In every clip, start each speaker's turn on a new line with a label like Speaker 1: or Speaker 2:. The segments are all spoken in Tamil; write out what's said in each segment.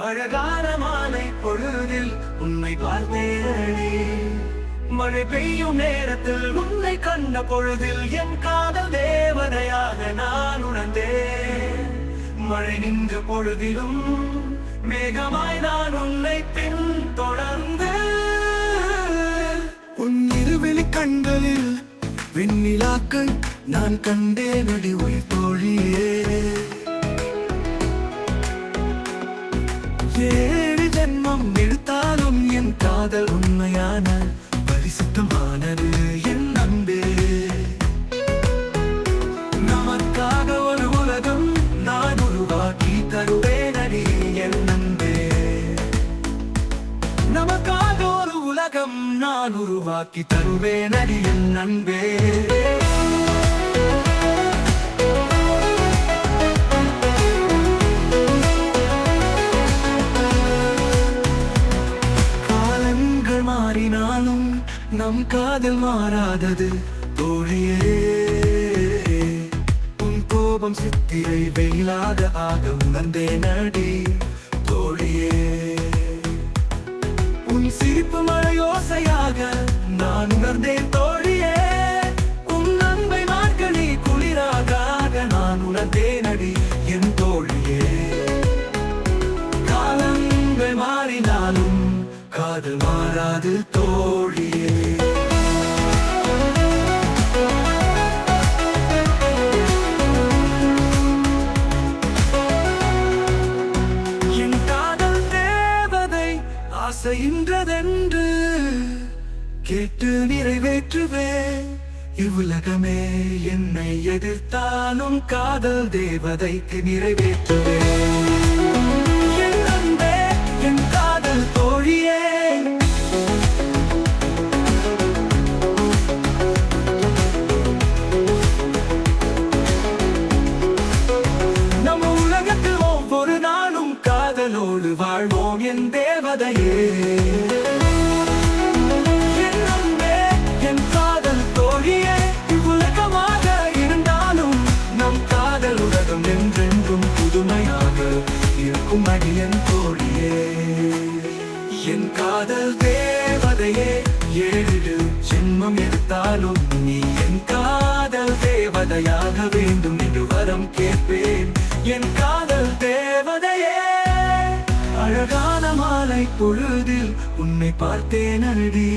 Speaker 1: அழகான மாலை பொழுதில் உன்னை பார்த்தேனடி. மழை பெய்யும் நேரத்தில் உன்னை கண்ட பொழுதில் என் காதல் தேவதையாக நான் உணர்ந்தேன். மழை நின்ற பொழுதிலும் மேகமாய் நான் உன்னை பின் தொடர்ந்து உன் இருவிழி கண்களில் வெண்ணிலாக்கள் நான் கண்டேனடி உயிர் தோழியே. ஏழு ஜென்மம் எடுத்தாலும் என் காதல் உண்மையான பரிசுத்தமானது என் அன்பே. நமக்காக ஒரு உலகம் நான் உருவாக்கி தருவேனடி என் அன்பே. நமக்காக ஒரு உலகம் நான் உருவாக்கி தருவேனடி என் அன்பே. மாறினாலும் நம் காதல் மாறாதது தோழியே. உன் கோபம் சித்திரை வெயிலாக ஆக உணர்ந்தேனடி தோழியே. உன் சிரிப்பு மழையோசையாக நான் உணர்ந்தேன் தோழியே. உன் அன்பை மார்கழி குளிராக நான் உணர்ந்தேனடி என் தோழியே. காலங்கள் மாறினாலும் காதல் மாறாது தோழியே. என் காதல் தேவதை ஆசையின்றதென்று கேட்டு நிறைவேற்றுவேன். இவ்வுலகமே என்னை எதிர்த்தாலும் காதல் தேவதைக்கு நிறைவேற்றுவேன். என் அன்பே என் காதல் தோழியே. நம்ம உலகத்தில் ஒவ்வொரு நாளும் காதலோடு வாழ்வோம் என் தேவதையே. என் அன்பே என் காதல் தோழியே. இவ்வுலகமாக இருந்தாலும் நம் காதல் உலகம் என்றென்றும் புதுமையாக இருக்கும் அடி என் தோழியே. என் காதல் தேவதையே. ஏழு ஜென்மம் எடுத்தாலும் நீ என் காதல் தேவதையாக வேண்டும் என்று வரம் கேட்பேன் என் காதல் தேவதையே. அழகான மாலை பொழுதில் உன்னை பார்த்தேனடி.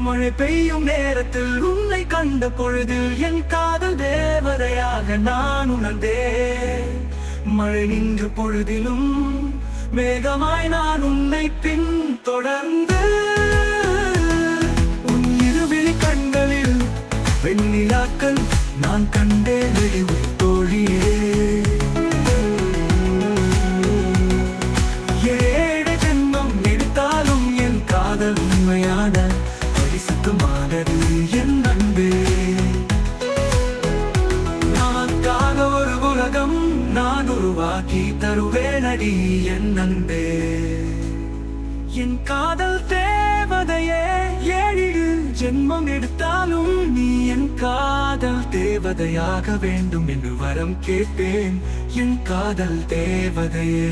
Speaker 1: மழை பெய்யும் நேரத்தில் உன்னை கண்ட பொழுதில் என் காதல் தேவதையாக நான் உணர்ந்தேன். மழை நின்ற பொழுதிலும் மேகமாய் நான் உன்னை பின் தொடர்ந்து உன் இருவிழி கண்களில் வெண்ணிலாக்கள் நான் கண்டேன் உயிர் தோழியே. ஏழு ஜென்மம் எடுத்தாலும் என் காதல் உண்மையான பரிசுத்தமானது என் அன்பே. நமக்காக ஒரு உலகம் நான் உருவாக்கி தருவேனடி என் அன்பே. என் காதல் தேவதையே. ஏழு ஜென்மம் எடுத்தாலும் நீ என் காதல் தேவதையாக வேண்டும் என்று வரம் கேட்பேன் என் காதல் தேவதையே.